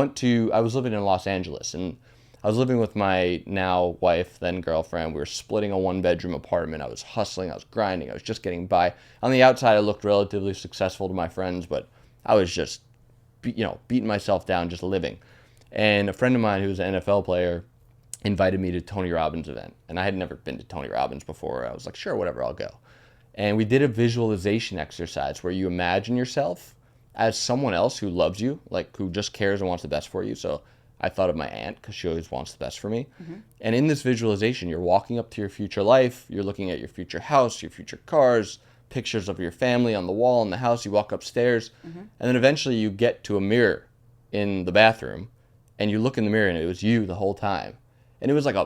I was living in Los Angeles, and I was living with my now wife, then girlfriend. We were splitting a one-bedroom apartment. I was hustling, I was grinding, I was just getting by. On the outside, I looked relatively successful to my friends, but I was just, beating myself down, just living. And a friend of mine who was an NFL player invited me to Tony Robbins event, and I had never been to Tony Robbins before. I was like, sure, whatever, I'll go. And we did a visualization exercise where you imagine yourself as someone else who loves you, like who just cares and wants the best for you. So I thought of my aunt because she always wants the best for me. Mm-hmm. And in this visualization, you're walking up to your future life. You're looking at your future house, your future cars, pictures of your family on the wall in the house. You walk upstairs, mm-hmm. and then eventually you get to a mirror in the bathroom, and you look in the mirror, and it was you the whole time. And it was like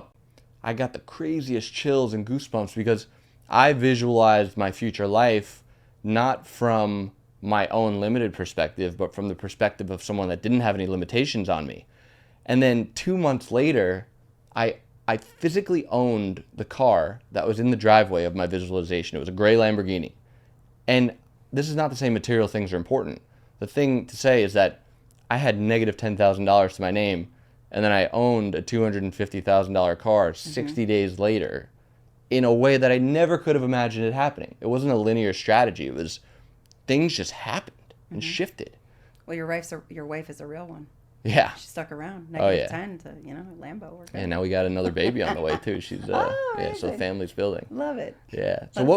I got the craziest chills and goosebumps because I visualized my future life not from my own limited perspective, but from the perspective of someone that didn't have any limitations on me. And then 2 months later, I physically owned the car that was in the driveway of my visualization. It was a gray Lamborghini. And this is not to say material things are important. The thing to say is that I had negative $10,000 to my name, and then I owned a $250,000 car 60 days later in a way that I never could have imagined it happening. It wasn't a linear strategy. It was things just happened and shifted. Well, your wife is a real one. Yeah. She stuck around. -10 to, Lambo. And now we got another baby on the way too. She's so the family's building. Love it. Yeah. So what